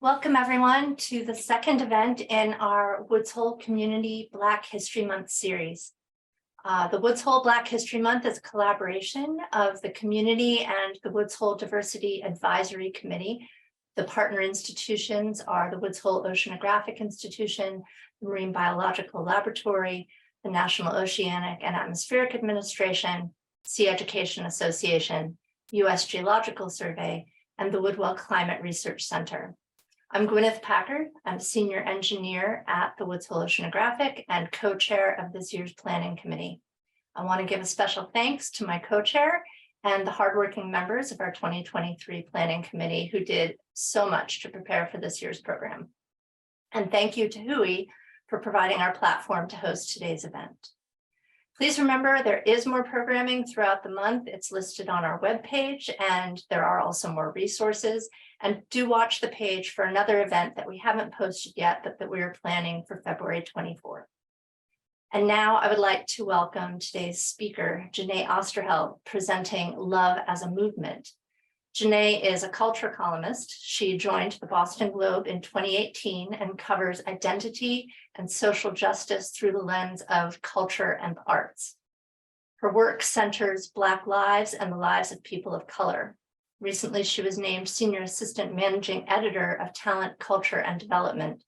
Welcome everyone to the second event in our Woods Hole Community Black History Month series. The Woods Hole Black History Month is a collaboration of the community and the Woods Hole Diversity Advisory Committee. The partner institutions are the Woods Hole Oceanographic Institution, the Marine Biological Laboratory, the National Oceanic and Atmospheric Administration, Sea Education Association, U.S. Geological Survey, and the Woodwell Climate Research Center. I'm Gwyneth Packard. I'm a senior engineer at the Woods Hole Oceanographic and co-chair of this year's planning committee. I want to give a special thanks to my co-chair and the hardworking members of our 2023 planning committee who did so much to prepare for this year's program. And thank you to Hui for providing our platform to host today's event. Please remember there is more programming throughout the month. It's listed on our webpage, and there are also more resources. And do watch the page for another event that we haven't posted yet, but that we are planning for February 24th. And now I would like to welcome today's speaker, Jeneé Osterheldt, presenting Love as a Movement. Jeneé is a culture columnist. She joined the Boston Globe in 2018 and covers identity and social justice through the lens of culture and arts. Her work centers Black lives and the lives of people of color. Recently, she was named Senior Assistant Managing Editor of Talent, Culture, and Development.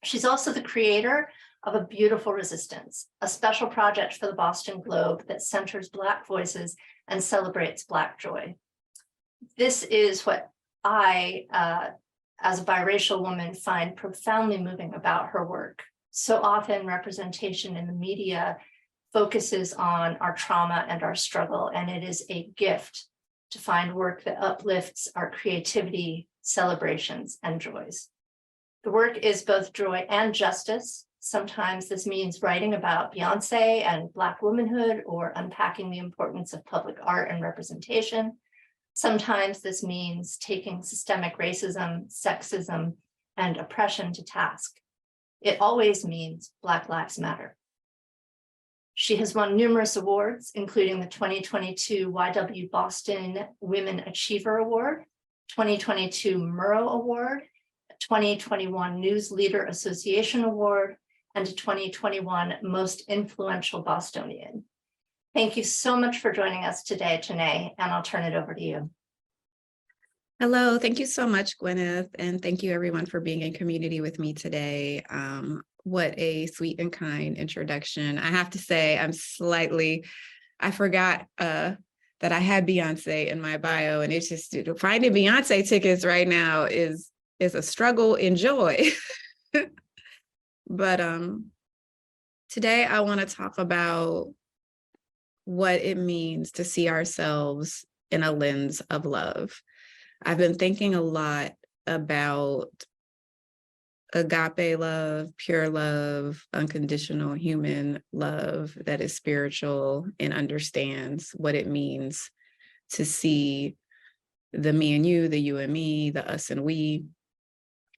She's also the creator of A Beautiful Resistance, a special project for the Boston Globe that centers Black voices and celebrates Black joy. This is what I, as a biracial woman, find profoundly moving about her work. So often representation in the media focuses on our trauma and our struggle, and it is a gift to find work that uplifts our creativity, celebrations, and joys. The work is both joy and justice. Sometimes this means writing about Beyoncé and Black womanhood or unpacking the importance of public art and representation. Sometimes this means taking systemic racism, sexism, and oppression to task. It always means Black Lives Matter. She has won numerous awards, including the 2022 YW Boston Women Achiever Award, 2022 Murrow Award, a 2021 News Leader Association Award, and a 2021 Most Influential Bostonian. Thank you so much for joining us today, Jeneé, and I'll turn it over to you. Hello, thank you so much, Gwyneth, and thank you everyone for being in community with me today. What a sweet and kind introduction. I have to say, I forgot that I had Beyoncé in my bio, and it's just finding Beyoncé tickets right now is a struggle in joy. But today I want to talk about what it means to see ourselves in a lens of love. I've been thinking a lot about agape love, pure love, unconditional human love that is spiritual and understands what it means to see the me and you, the you and me, the us and we,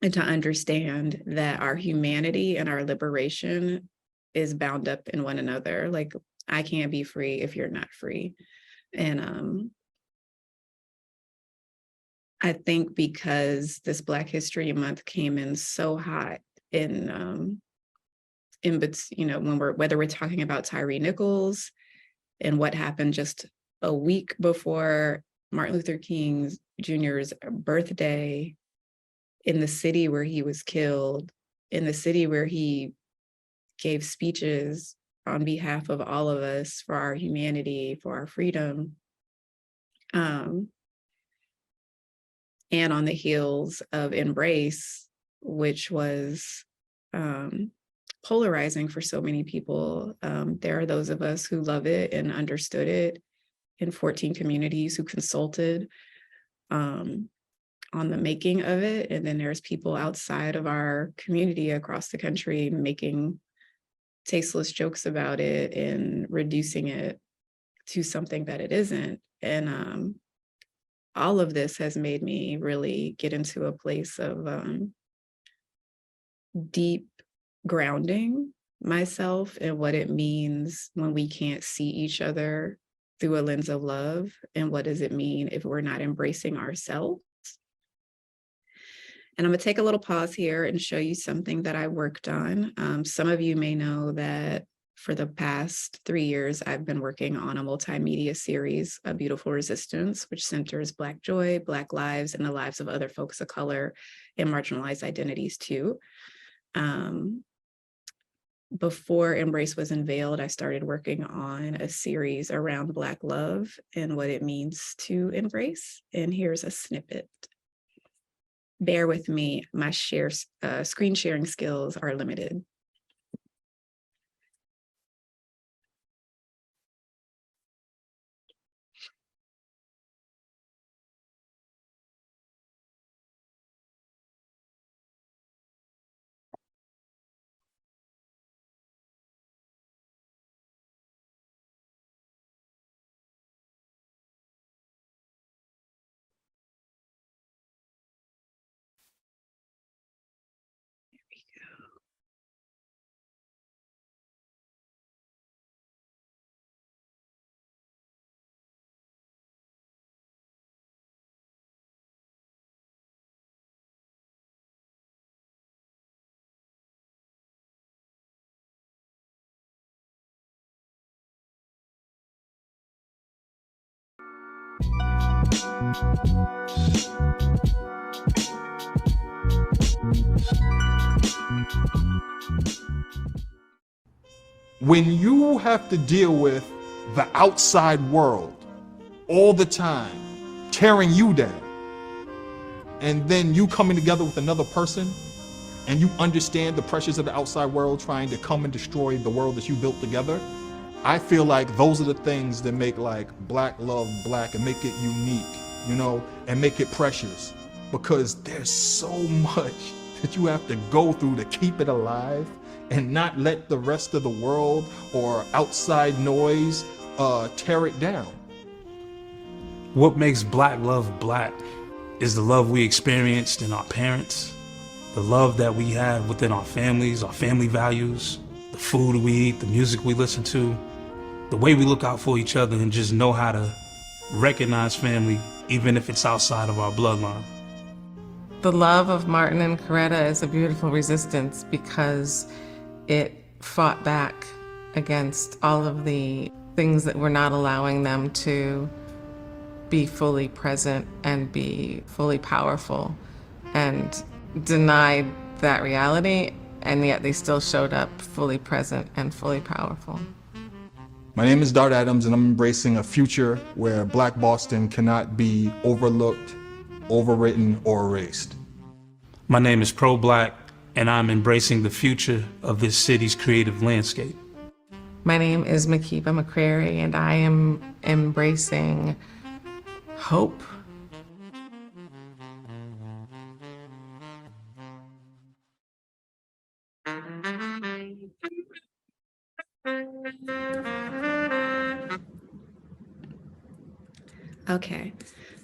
and to understand that our humanity and our liberation is bound up in one another. Like, I can't be free if you're not free. And I think because this Black History Month came in so hot whether we're talking about Tyree Nichols and what happened just a week before Martin Luther King Jr.'s birthday in the city where he was killed, in the city where he gave speeches on behalf of all of us for our humanity, for our freedom. And on the heels of Embrace, which was polarizing for so many people. There are those of us who love it and understood it in 14 communities who consulted on the making of it. And then there's people outside of our community across the country making tasteless jokes about it and reducing it to something that it isn't. And all of this has made me really get into a place of deep grounding myself in what it means when we can't see each other through a lens of love, and what does it mean if we're not embracing ourselves. And I'm gonna take a little pause here and show you something that I worked on. Some of you may know that for the past 3 years, I've been working on a multimedia series, A Beautiful Resistance, which centers Black joy, Black lives, and the lives of other folks of color and marginalized identities too. Before Embrace was unveiled, I started working on a series around Black love and what it means to embrace. And here's a snippet. Bear with me, my screen sharing skills are limited. When you have to deal with the outside world all the time, tearing you down, and then you coming together with another person and you understand the pressures of the outside world trying to come and destroy the world that you built together, I feel like those are the things that make like Black love Black and make it unique, you know, and make it precious, because there's so much that you have to go through to keep it alive and not let the rest of the world or outside noise tear it down. What makes Black love Black is the love we experienced in our parents, the love that we have within our families, our family values, the food we eat, the music we listen to, the way we look out for each other and just know how to recognize family, even if it's outside of our bloodline. The love of Martin and Coretta is a beautiful resistance because it fought back against all of the things that were not allowing them to be fully present and be fully powerful, and denied that reality, and yet they still showed up fully present and fully powerful. My name is Dart Adams, and I'm embracing a future where Black Boston cannot be overlooked, overwritten, or erased. My name is Pro Black, and I'm embracing the future of this city's creative landscape. My name is Makiba McCrary, and I am embracing hope. Okay,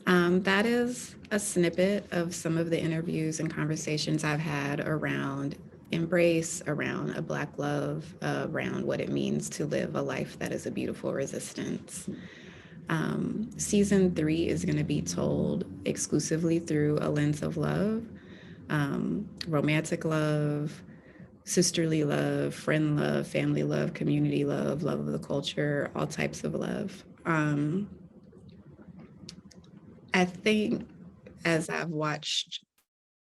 that is a snippet of some of the interviews and conversations I've had around embrace, around a Black love, around what it means to live a life that is a beautiful resistance. Season 3 is going to be told exclusively through a lens of love, romantic love, sisterly love, friend love, family love, community love, love of the culture, all types of love. I think as I've watched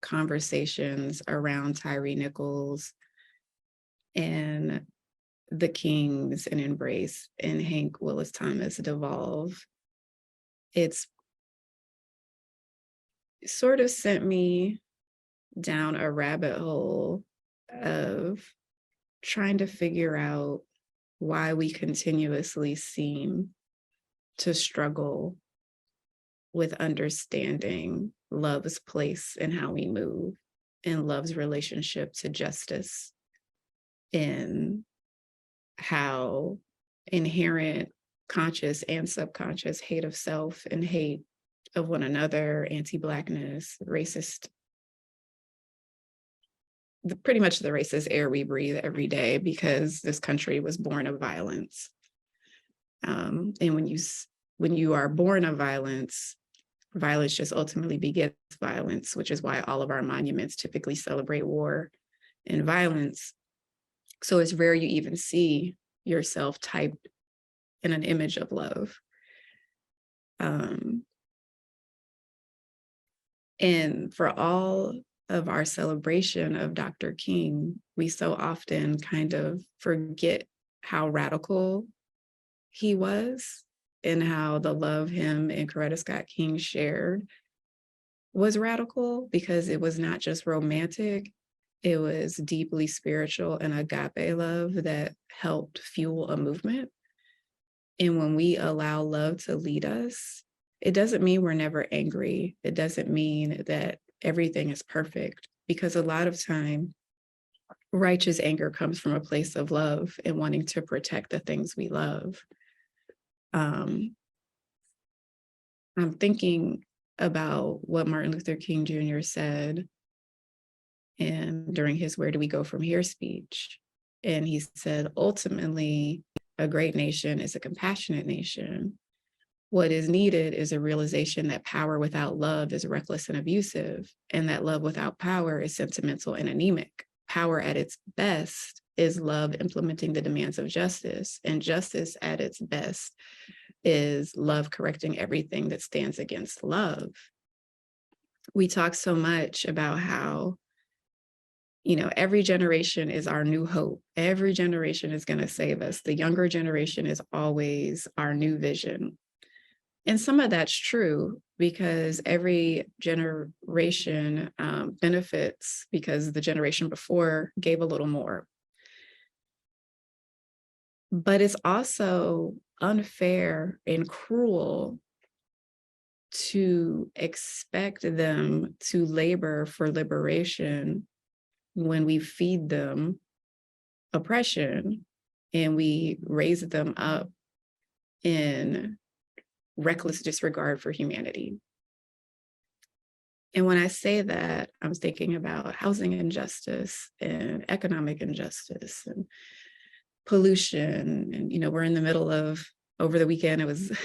conversations around Tyree Nichols and the Kings and Embrace and Hank Willis Thomas devolve, it's sort of sent me down a rabbit hole of trying to figure out why we continuously seem to struggle with understanding love's place and how we move, and love's relationship to justice, and how inherent conscious and subconscious hate of self and hate of one another, anti-Blackness, racist, pretty much the racist air we breathe every day, because this country was born of violence. And when you are born of violence, violence just ultimately begets violence, which is why all of our monuments typically celebrate war and violence. So it's rare you even see yourself typed in an image of love. And for all of our celebration of Dr. King, we so often kind of forget how radical he was and how the love him and Coretta Scott King shared was radical, because it was not just romantic, it was deeply spiritual and agape love that helped fuel a movement. And when we allow love to lead us, it doesn't mean we're never angry. It doesn't mean that everything is perfect, because a lot of time, righteous anger comes from a place of love and wanting to protect the things we love. I'm thinking about what Martin Luther King Jr. said and during his "Where do we go from here" speech. And he said, ultimately, a great nation is a compassionate nation. What is needed is a realization that power without love is reckless and abusive, and that love without power is sentimental and anemic. Power at its best is love implementing the demands of justice, and justice at its best is love correcting everything that stands against love. We talk so much about how, every generation is our new hope. Every generation is going to save us. The younger generation is always our new vision. And some of that's true, because every generation benefits because the generation before gave a little more. But it's also unfair and cruel to expect them to labor for liberation when we feed them oppression and we raise them up in reckless disregard for humanity. And when I say that, I'm thinking about housing injustice and economic injustice and pollution. And, we're in the middle of, over the weekend, it was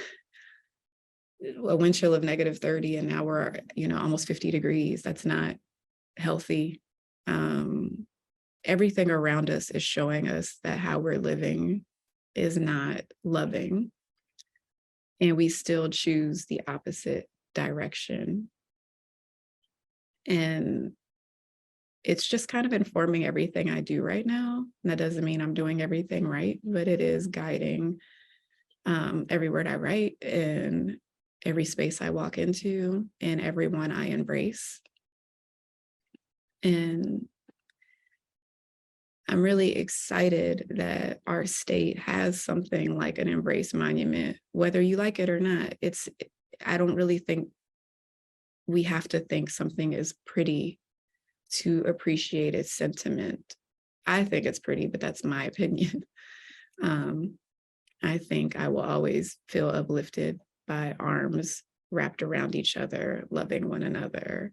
a wind chill of -30, and now we're, almost 50 degrees. That's not healthy. Everything around us is showing us that how we're living is not loving. And we still choose the opposite direction. And it's just kind of informing everything I do right now. And that doesn't mean I'm doing everything right, but it is guiding every word I write and every space I walk into and everyone I embrace. And I'm really excited that our state has something like an Embrace Monument, whether you like it or not. I don't really think we have to think something is pretty to appreciate its sentiment. I think it's pretty, but that's my opinion. I think I will always feel uplifted by arms wrapped around each other, loving one another.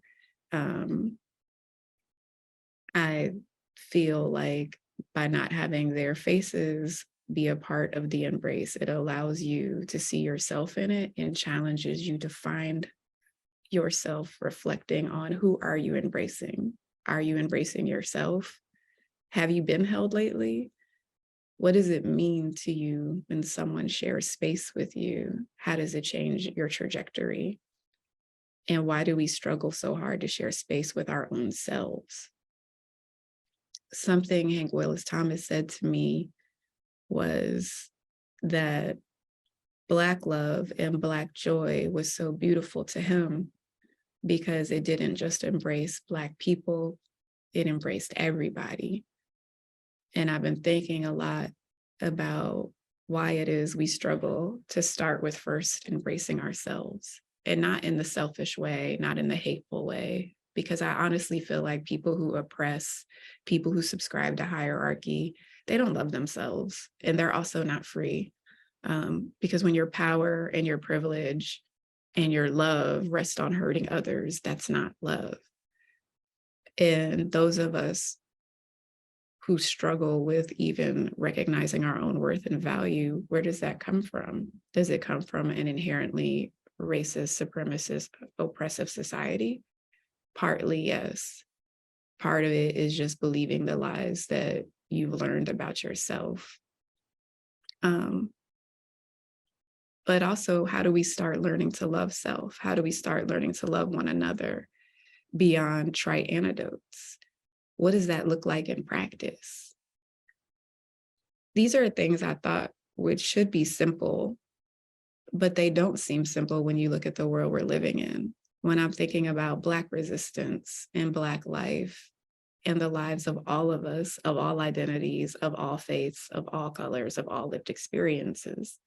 I feel like by not having their faces be a part of the embrace, it allows you to see yourself in it and challenges you to find yourself reflecting on, who are you embracing? Are you embracing yourself? Have you been held lately? What does it mean to you when someone shares space with you? How does it change your trajectory? And why do we struggle so hard to share space with our own selves? Something Hank Willis Thomas said to me was that Black love and Black joy was so beautiful to him because it didn't just embrace Black people, it embraced everybody. And I've been thinking a lot about why it is we struggle to start with first embracing ourselves, and not in the selfish way, not in the hateful way, because I honestly feel like people who oppress, people who subscribe to hierarchy, they don't love themselves, and they're also not free. Because when your power and your privilege and your love rest on hurting others, that's not love. And those of us who struggle with even recognizing our own worth and value, where does that come from? Does it come from an inherently racist, supremacist, oppressive society? Partly, yes. Part of it is just believing the lies that you've learned about yourself. But also, how do we start learning to love self? How do we start learning to love one another beyond trite anecdotes? What does that look like in practice? These are things I thought should be simple, but they don't seem simple when you look at the world we're living in. When I'm thinking about Black resistance and Black life and the lives of all of us, of all identities, of all faiths, of all colors, of all lived experiences.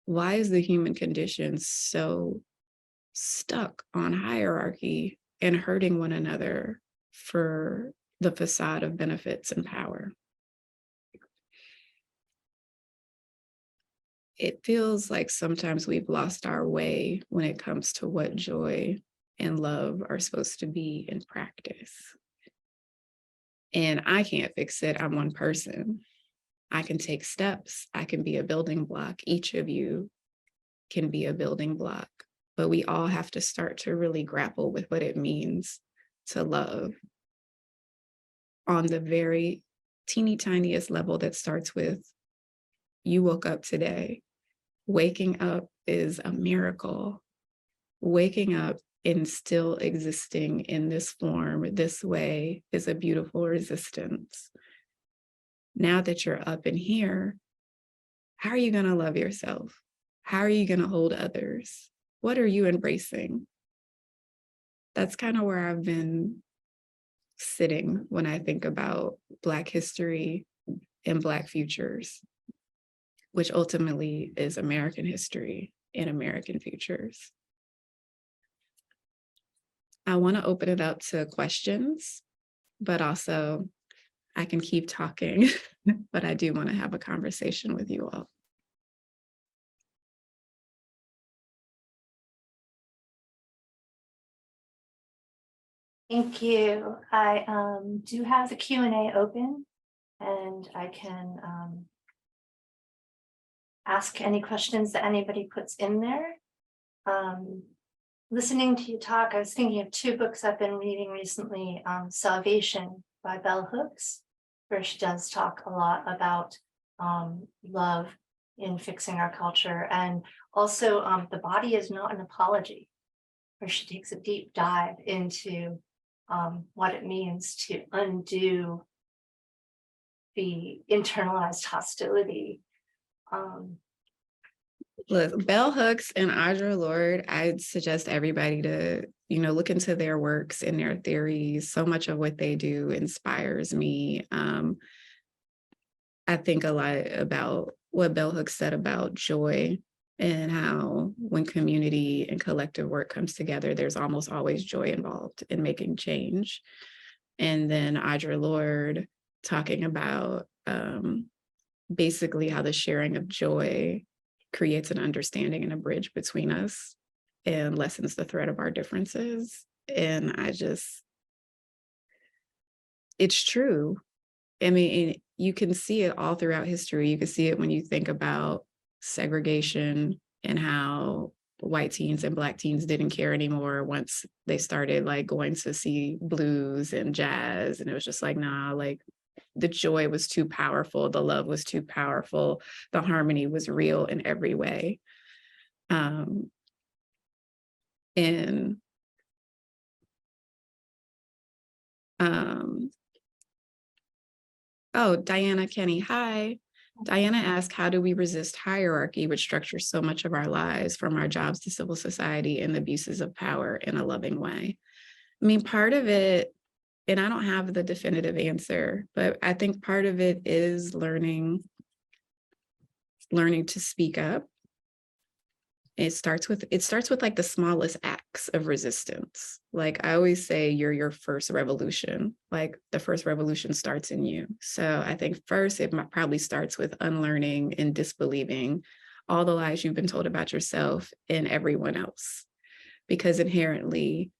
Why is the human condition so stuck on hierarchy and hurting one another for the facade of benefits and power? It feels like sometimes we've lost our way when it comes to what joy and love are supposed to be in practice. And I can't fix it. I'm one person. I can take steps. I can be a building block. Each of you can be a building block. But we all have to start to really grapple with what it means to love on the very teeny tiniest level that starts with, you woke up today. Waking up is a miracle. Waking up and still existing in this form, this way, is a beautiful resistance. Now that you're up in here, how are you going to love yourself? How are you going to hold others? What are you embracing? That's kind of where I've been sitting when I think about Black history and Black futures, which ultimately is American history and American futures. I want to open it up to questions, but also I can keep talking, but I do want to have a conversation with you all. Thank you. I do have the Q&A open, and I can ask any questions that anybody puts in there. Listening to you talk, I was thinking of two books I've been reading recently, Salvation by Bell Hooks, where she does talk a lot about love in fixing our culture, and also The Body is Not an Apology, where she takes a deep dive into what it means to undo the internalized hostility. Look, Bell Hooks and Audre Lorde, I'd suggest everybody to, look into their works and their theories. So much of what they do inspires me. I think a lot about what Bell Hooks said about joy and how when community and collective work comes together, there's almost always joy involved in making change. And then Audre Lorde talking about basically how the sharing of joy creates an understanding and a bridge between us and lessens the threat of our differences. And it's true. I mean, you can see it all throughout history. You can see it when you think about segregation and how white teens and Black teens didn't care anymore once they started going to see blues and jazz. And it was just nah, the joy was too powerful. The love was too powerful. The harmony was real in every way. Oh, Diana Kenny, hi. Diana asked, how do we resist hierarchy, which structures so much of our lives, from our jobs to civil society and the abuses of power, in a loving way? I mean, part of it, and I don't have the definitive answer, but I think part of it is learning to speak up. It starts with the smallest acts of resistance. I always say, you're your first revolution. The first revolution starts in you. So I think first it probably starts with unlearning and disbelieving all the lies you've been told about yourself and everyone else, because inherently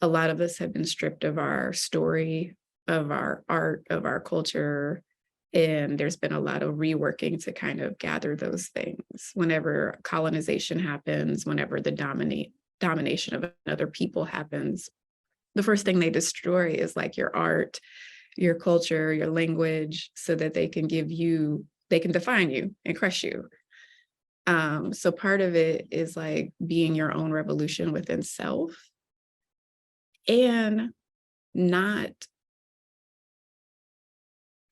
a lot of us have been stripped of our story, of our art, of our culture, And there's been a lot of reworking to kind of gather those things. Whenever colonization happens, whenever the domination of another people happens, the first thing they destroy is like your art, your culture, your language, so that they can define you and crush you. So part of it is like being your own revolution within self, and not,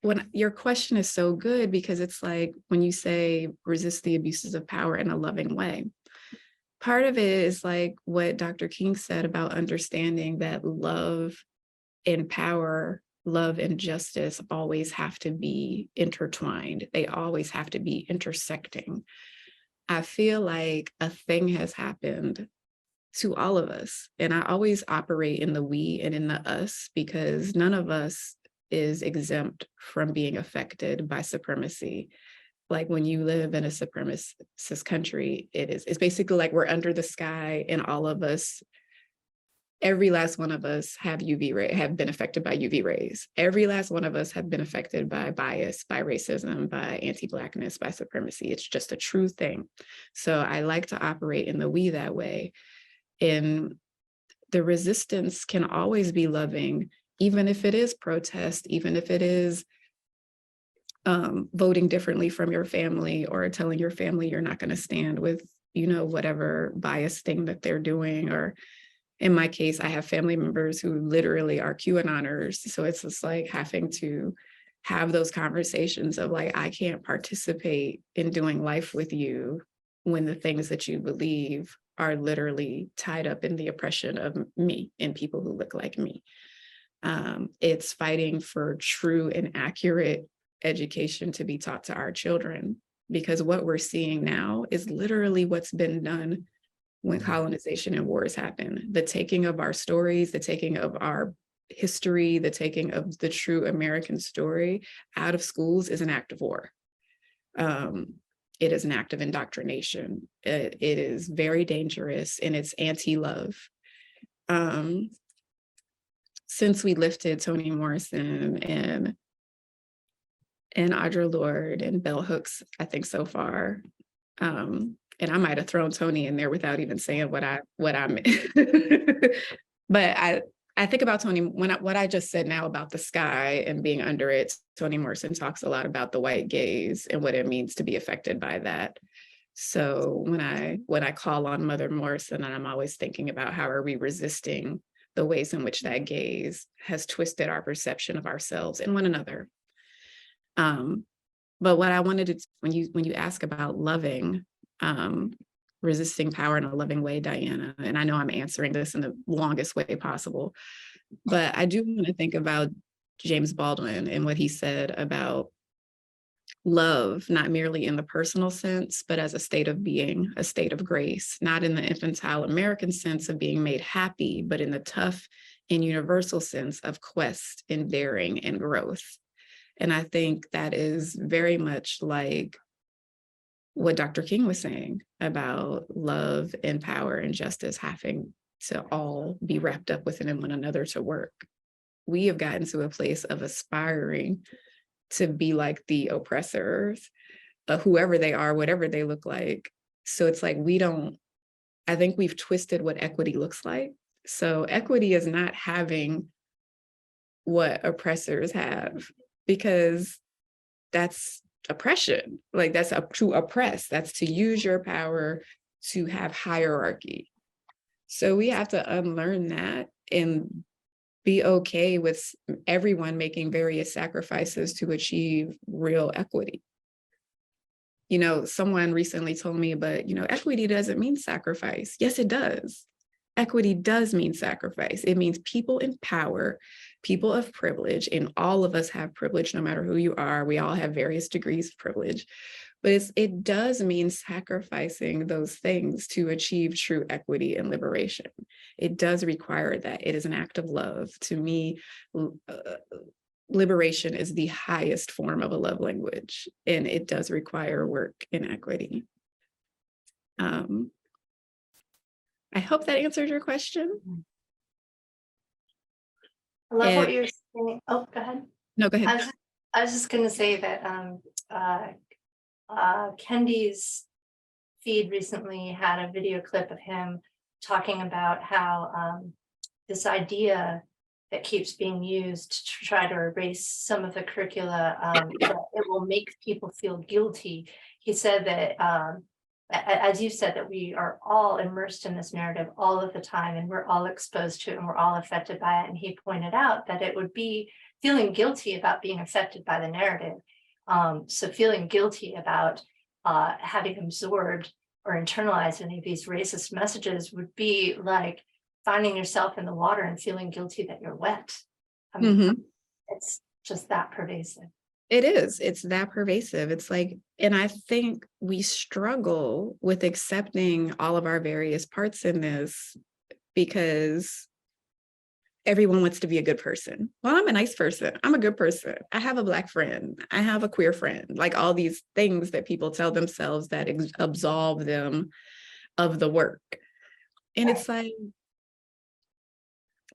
when your question is so good, because it's like when you say resist the abuses of power in a loving way, part of it is like what Dr. King said about understanding that love and power, love and justice always have to be intertwined. They always have to be intersecting. I feel like a thing has happened to all of us. And I always operate in the we and in the us, because none of us is exempt from being affected by supremacy. Like when you live in a supremacist country, it's basically like we're under the sky, and all of us, every last one of us have been affected by UV rays. Every last one of us have been affected by bias, by racism, by anti-Blackness, by supremacy. It's just a true thing. So I like to operate in the we that way. And the resistance can always be loving, even if it is protest, even if it is voting differently from your family, or telling your family you're not going to stand with, whatever bias thing that they're doing. Or in my case, I have family members who literally are QAnoners. So it's just like having to have those conversations of like, I can't participate in doing life with you when the things that you believe are literally tied up in the oppression of me and people who look like me. It's fighting for true and accurate education to be taught to our children, because what we're seeing now is literally what's been done when colonization and wars happen. The taking of our stories, the taking of our history, the taking of the true American story out of schools is an act of war. It is an act of indoctrination. It is very dangerous, and it's anti-love. Since we lifted Toni Morrison and Audre Lorde and bell hooks, I think so far, and I might have thrown Toni in there without even saying what I meant. But I think about Toni, what I just said now about the sky and being under it. Toni Morrison talks a lot about the white gaze and what it means to be affected by that. So when I call on Mother Morrison, and I'm always thinking about how are we resisting the ways in which that gaze has twisted our perception of ourselves and one another. But what I wanted to, when you ask about loving, resisting power in a loving way, Diana, and I know I'm answering this in the longest way possible, but I do want to think about James Baldwin and what he said about love, not merely in the personal sense, but as a state of being, a state of grace, not in the infantile American sense of being made happy, but in the tough and universal sense of quest and daring and growth. And I think that is very much like what Dr. King was saying about love and power and justice having to all be wrapped up within one another to work. We have gotten to a place of aspiring to be like the oppressors, whoever they are, whatever they look like. So it's like I think we've twisted what equity looks like. So equity is not having what oppressors have, because that's oppression. Like that's to oppress, that's to use your power to have hierarchy. So we have to unlearn that and be okay with everyone making various sacrifices to achieve real equity. Someone recently told me, but equity doesn't mean sacrifice. Yes, it does. Equity does mean sacrifice. It means people in power, people of privilege, and all of us have privilege no matter who you are. We all have various degrees of privilege, but it does mean sacrificing those things to achieve true equity and liberation. It does require that. It is an act of love. To me, liberation is the highest form of a love language, and it does require work in equity. I hope that answered your question. I love what you're saying. Oh, go ahead. No, go ahead. I was just gonna say that Kendi's feed recently had a video clip of him talking about how this idea that keeps being used to try to erase some of the curricula, that it will make people feel guilty. He said that, as you said, that we are all immersed in this narrative all of the time, and we're all exposed to it, and we're all affected by it. And he pointed out that it would be feeling guilty about being affected by the narrative. So feeling guilty about having absorbed or internalized any of these racist messages would be like finding yourself in the water and feeling guilty that you're wet. I mean, it's just that pervasive. It is. It's that pervasive. It's like, and I think we struggle with accepting all of our various parts in this because everyone wants to be a good person. Well, I'm a nice person. I'm a good person. I have a Black friend. I have a queer friend. Like all these things that people tell themselves that absolve them of the work. And it's like,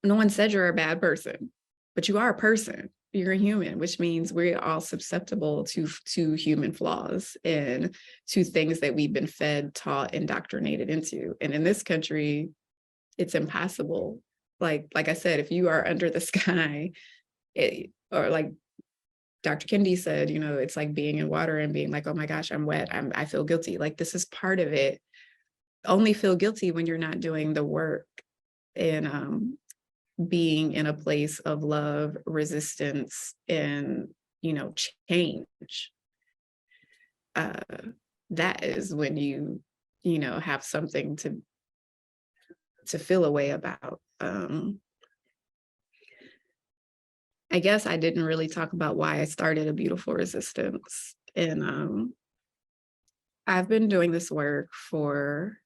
no one said you're a bad person, but you are a person. You're a human, which means we're all susceptible to human flaws and to things that we've been fed, taught, indoctrinated into. And in this country, it's impossible. Like I said, if you are under the sky, or like Dr. Kendi said, you know, it's like being in water and being like, oh my gosh, I'm wet. I feel guilty. Like this is part of it. Only feel guilty when you're not doing the work and being in a place of love, resistance, and, you know, change. That is when you know, have something to feel a way about. I guess I didn't really talk about why I started A Beautiful Resistance. And I've been doing this work for,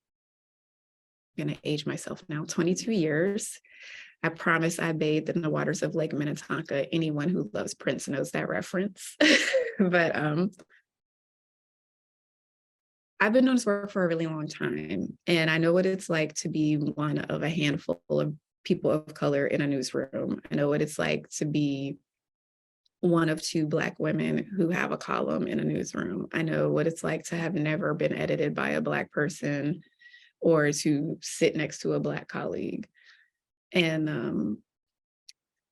I'm gonna age myself now, 22 years. I promise I bathed in the waters of Lake Minnetonka. Anyone who loves Prince knows that reference. But I've been doing this work for a really long time, and I know what it's like to be one of a handful of people of color in a newsroom. I know what it's like to be one of 2 Black women who have a column in a newsroom. I know what it's like to have never been edited by a Black person or to sit next to a Black colleague. And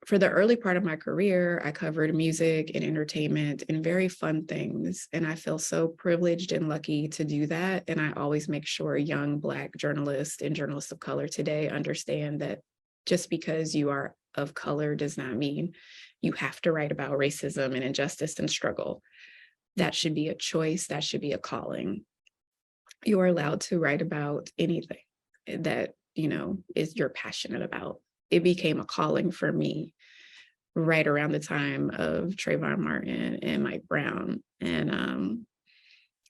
for the early part of my career, I covered music and entertainment and very fun things. And I feel so privileged and lucky to do that. And I always make sure young Black journalists and journalists of color today understand that just because you are of color does not mean you have to write about racism and injustice and struggle. That should be a choice. That should be a calling. You are allowed to write about anything that, you know, is you're passionate about. It became a calling for me right around the time of Trayvon Martin and Mike Brown. And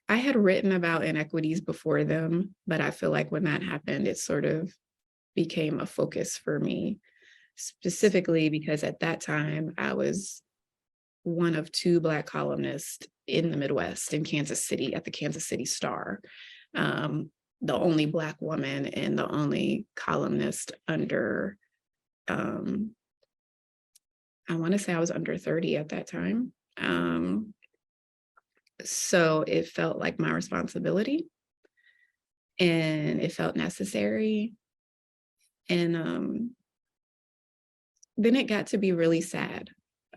I had written about inequities before them, but I feel like when that happened, it sort of became a focus for me, specifically because at that time I was one of 2 Black columnists in the Midwest in Kansas City at the Kansas City Star. The only Black woman and the only columnist under, I want to say I was under 30 at that time. So it felt like my responsibility and it felt necessary. And then it got to be really sad.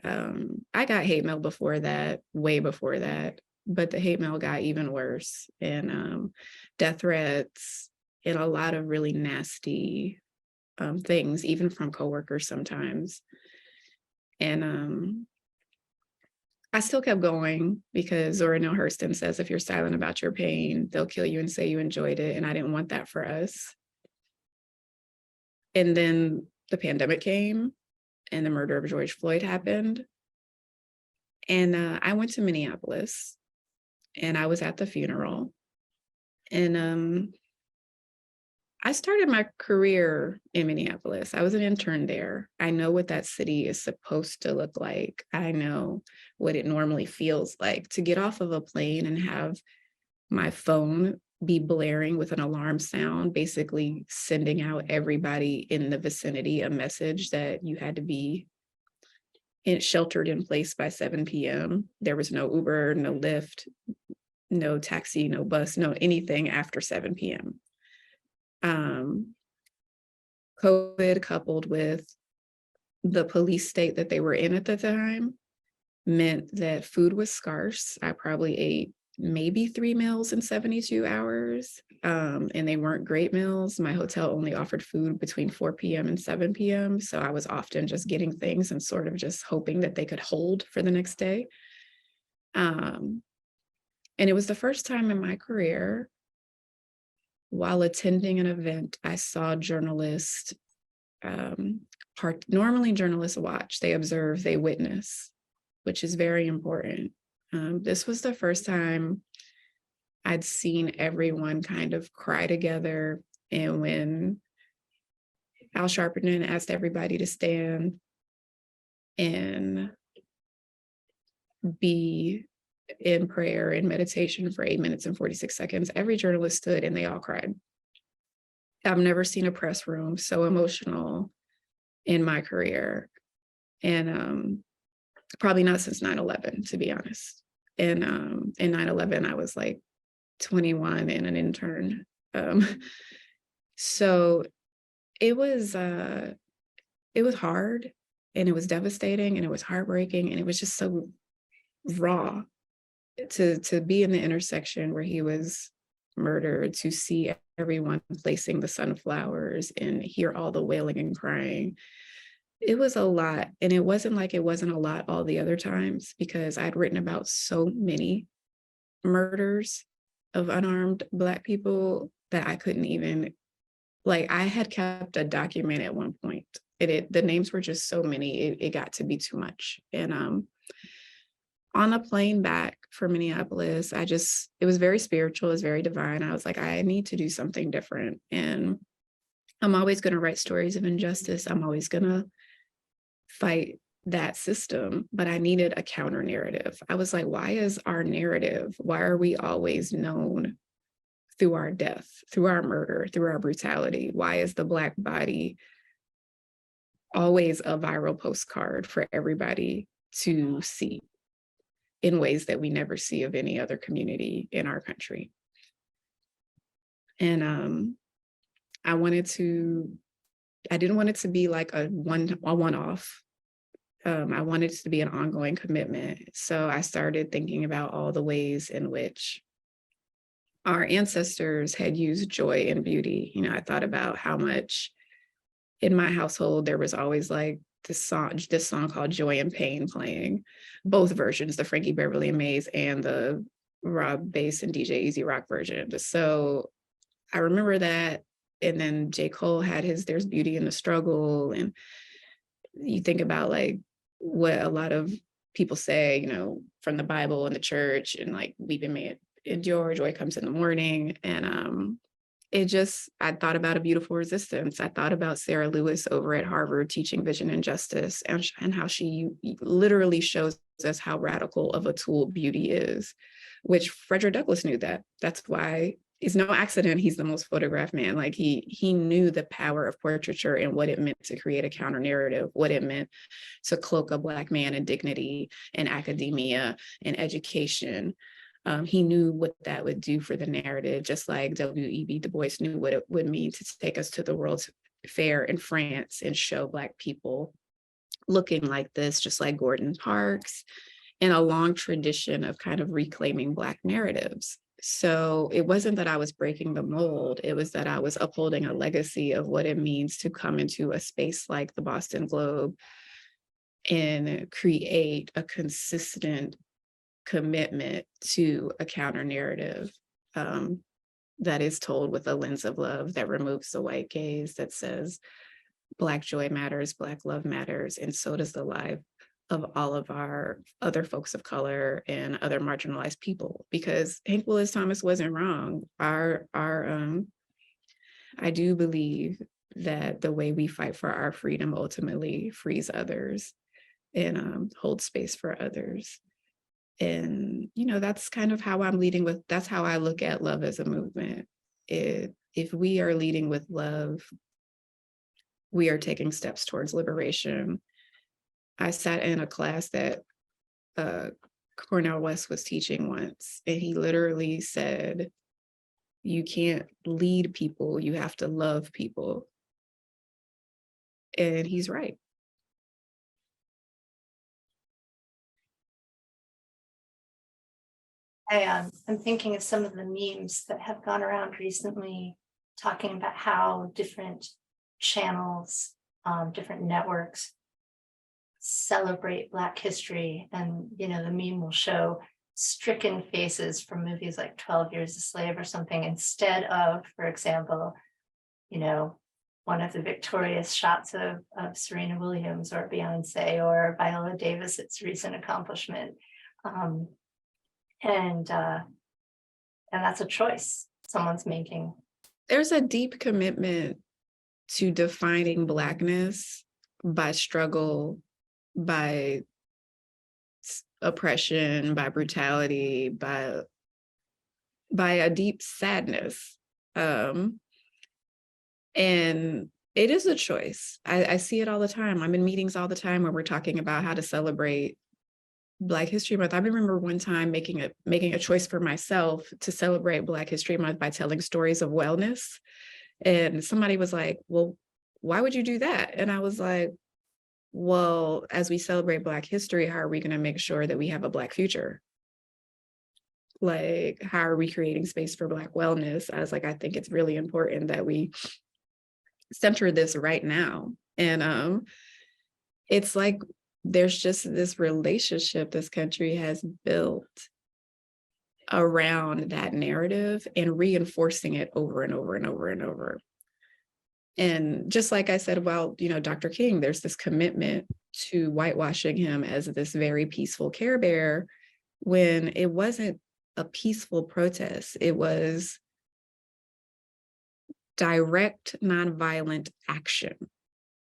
I got hate mail before that, way before that, but the hate mail got even worse, and death threats and a lot of really nasty things, even from coworkers sometimes. And I still kept going because Zora Neale Hurston says, if you're silent about your pain, they'll kill you and say you enjoyed it. And I didn't want that for us. And then the pandemic came and the murder of George Floyd happened. And I went to Minneapolis and I was at the funeral. And I started my career in Minneapolis. I was an intern there. I know what that city is supposed to look like. I know what it normally feels like to get off of a plane and have my phone be blaring with an alarm sound, basically sending out everybody in the vicinity a message that you had to be sheltered in place by 7 p.m. There was no Uber, no Lyft, no taxi, no bus, no anything after 7 p.m. COVID, coupled with the police state that they were in at the time, meant that food was scarce. I probably ate maybe 3 meals in 72 hours, and they weren't great meals. My hotel only offered food between 4 p.m. and 7 p.m. So I was often just getting things and sort of just hoping that they could hold for the next day. And it was the first time in my career, while attending an event, I saw journalists, normally journalists watch, they observe, they witness, which is very important. This was the first time I'd seen everyone kind of cry together. And when Al Sharpton asked everybody to stand and be in prayer and meditation for 8 minutes and 46 seconds, every journalist stood and they all cried. I've never seen a press room so emotional in my career. And probably not since 9/11, to be honest. And in 9/11, I was like 21 and an intern. So it was hard, and it was devastating, and it was heartbreaking, and it was just so raw to be in the intersection where he was murdered, to see everyone placing the sunflowers and hear all the wailing and crying. It was a lot. And it wasn't like it wasn't a lot all the other times, because I'd written about so many murders of unarmed Black people that I couldn't even, like, I had kept a document at one point. The names were just so many, it got to be too much. And on a plane back from Minneapolis, it was very spiritual, it was very divine. I was like, I need to do something different. And I'm always going to write stories of injustice. I'm always going to fight that system, but I needed a counter narrative. I was like, why is our narrative, why are we always known through our death, through our murder, through our brutality? Why is the Black body always a viral postcard for everybody to see in ways that we never see of any other community in our country? And I didn't want it to be like a one-off. I wanted it to be an ongoing commitment. So I started thinking about all the ways in which our ancestors had used joy and beauty. You know, I thought about how much in my household there was always like this song called Joy and Pain playing, both versions, the Frankie Beverly and Mays and the Rob Bass and DJ Easy Rock version. So I remember that. And then J. Cole had his There's Beauty in the Struggle. And you think about like what a lot of people say, you know, from the Bible and the church, and like weeping may endure, joy comes in the morning. And I thought about A Beautiful Resistance. I thought about Sarah Lewis over at Harvard teaching vision and justice, and how she literally shows us how radical of a tool beauty is, which Frederick Douglass knew that. That's why it's no accident he's the most photographed man. Like he knew the power of portraiture and what it meant to create a counter narrative, what it meant to cloak a Black man in dignity and academia and education. He knew what that would do for the narrative, just like W.E.B. Du Bois knew what it would mean to take us to the World's Fair in France and show Black people looking like this, just like Gordon Parks, and a long tradition of kind of reclaiming Black narratives. So it wasn't that I was breaking the mold, it was that I was upholding a legacy of what it means to come into a space like the Boston Globe and create a consistent commitment to a counter narrative that is told with a lens of love that removes the white gaze, that says Black joy matters, Black love matters, and so does the life of all of our other folks of color and other marginalized people. Because Hank Willis Thomas wasn't wrong. I do believe that the way we fight for our freedom ultimately frees others and holds space for others. And, you know, that's kind of how I'm leading with, that's how I look at love as a movement. If we are leading with love, we are taking steps towards liberation. I sat in a class that Cornell West was teaching once, and he literally said, you can't lead people, you have to love people. And he's right. I'm thinking of some of the memes that have gone around recently talking about how different channels, different networks celebrate Black history. And, the meme will show stricken faces from movies like 12 Years a Slave or something, instead of, for example, one of the victorious shots of Serena Williams or Beyoncé or Viola Davis's recent accomplishment. And that's a choice someone's making. There's a deep commitment to defining Blackness by struggle, by oppression, by brutality, by a deep sadness. And it is a choice. I see it all the time. I'm in meetings all the time where we're talking about how to celebrate Black History Month. I remember one time making a choice for myself to celebrate Black History Month by telling stories of wellness. And somebody was like, well, why would you do that? And I was like, well, as we celebrate Black history, how are we going to make sure that we have a Black future? Like, how are we creating space for Black wellness? I was like, I think it's really important that we center this right now. And it's like, there's just this relationship this country has built around that narrative and reinforcing it over and over and over and over. And just like I said, well, Dr. King, there's this commitment to whitewashing him as this very peaceful care bear when it wasn't a peaceful protest. It was direct, nonviolent action,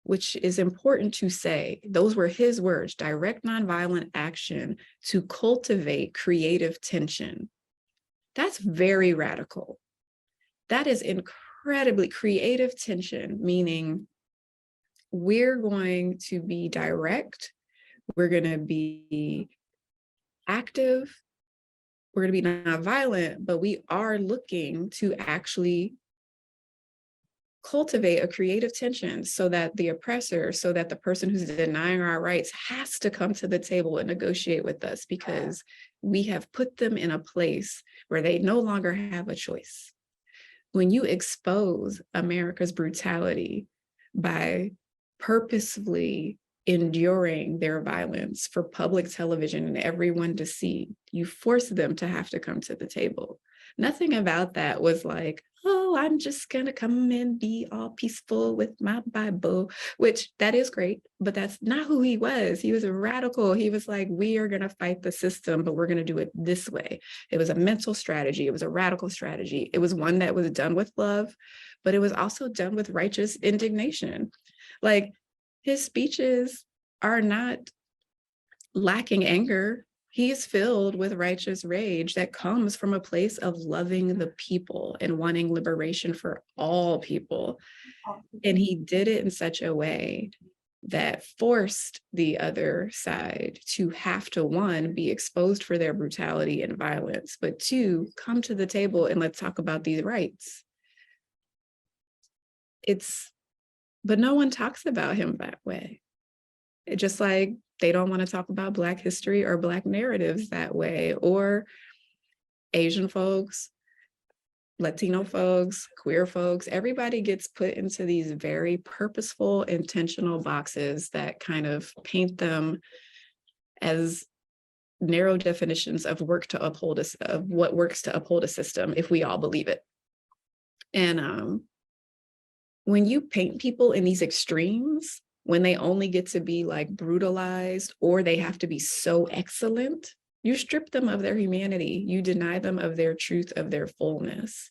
which is important to say. Those were his words, direct, nonviolent action to cultivate creative tension. That's very radical. That is incredibly creative tension, meaning we're going to be direct, we're going to be active, we're going to be nonviolent, but we are looking to actually cultivate a creative tension so that the oppressor, so that the person who's denying our rights has to come to the table and negotiate with us, because we have put them in a place where they no longer have a choice. When you expose America's brutality by purposefully enduring their violence for public television and everyone to see, you force them to have to come to the table. Nothing about that was like, oh, I'm just gonna come and be all peaceful with my Bible, which that is great, but that's not who he was. He was a radical. He was like, we are gonna fight the system, but we're gonna do it this way. It was a mental strategy. It was a radical strategy. It was one that was done with love, but it was also done with righteous indignation. Like, his speeches are not lacking anger. He is filled with righteous rage that comes from a place of loving the people and wanting liberation for all people. And he did it in such a way that forced the other side to have to, one, be exposed for their brutality and violence, but two, come to the table and let's talk about these rights. But no one talks about him that way. It's just like they don't want to talk about Black history or Black narratives that way, or Asian folks, Latino folks, queer folks. Everybody gets put into these very purposeful, intentional boxes that kind of paint them as narrow definitions of what works to uphold a system, if we all believe it. And when you paint people in these extremes, when they only get to be like brutalized or they have to be so excellent, you strip them of their humanity. You deny them of their truth, of their fullness.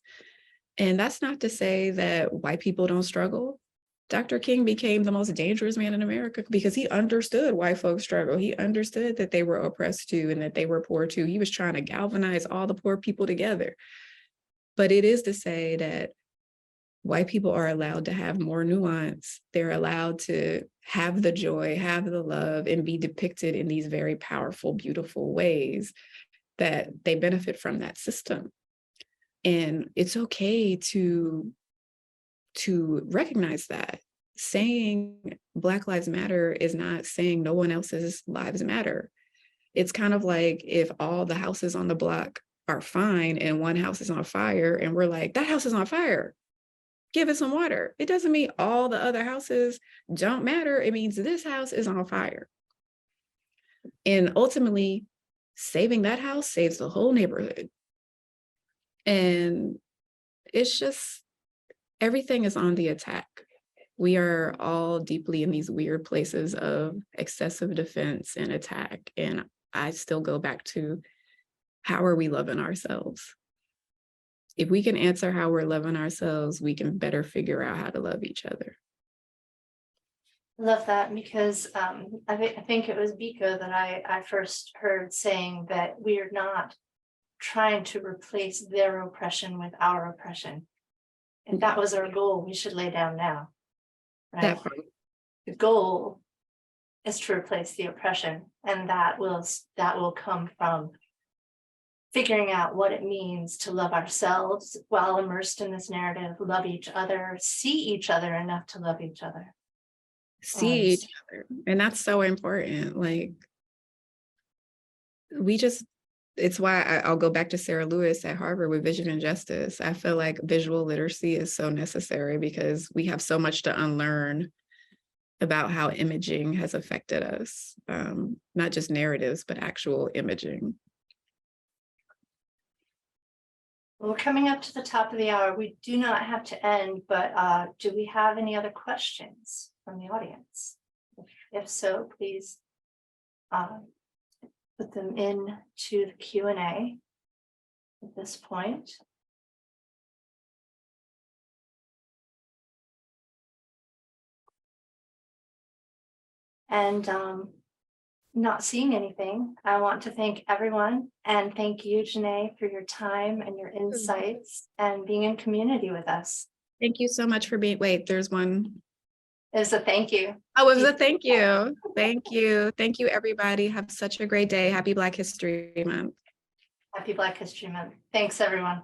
And that's not to say that white people don't struggle. Dr. King became the most dangerous man in America because he understood why folks struggle. He understood that they were oppressed too and that they were poor too. He was trying to galvanize all the poor people together. But it is to say that white people are allowed to have more nuance. They're allowed to have the joy, have the love, and be depicted in these very powerful, beautiful ways that they benefit from that system. And it's okay to recognize that. Saying Black Lives Matter is not saying no one else's lives matter. It's kind of like if all the houses on the block are fine and one house is on fire, and we're like, that house is on fire, give it some water. It doesn't mean all the other houses don't matter. It means this house is on fire. And ultimately, saving that house saves the whole neighborhood. And it's just, everything is on the attack. We are all deeply in these weird places of excessive defense and attack. And I still go back to, how are we loving ourselves? If we can answer how we're loving ourselves, we can better figure out how to love each other. I love that, because I think it was Biko that I first heard saying that we are not trying to replace their oppression with our oppression. If that was our goal, we should lay down now. Right? That part. The goal is to replace the oppression, and that will come from figuring out what it means to love ourselves while immersed in this narrative, love each other, see each other enough to love each other. See each other. And that's so important. Like, it's why I'll go back to Sarah Lewis at Harvard with Vision and Justice. I feel like visual literacy is so necessary because we have so much to unlearn about how imaging has affected us, not just narratives, but actual imaging. Well, we're coming up to the top of the hour. We do not have to end, but do we have any other questions from the audience? If so, please put them in to the Q&A at this point. And not seeing anything, I want to thank everyone, and thank you, Jeneé, for your time and your insights and being in community with us. Thank you so much for being, wait, there's one. It was a thank you. Oh, it was a thank you. Thank you. Thank you, everybody. Have such a great day. Happy Black History Month. Happy Black History Month. Thanks, everyone.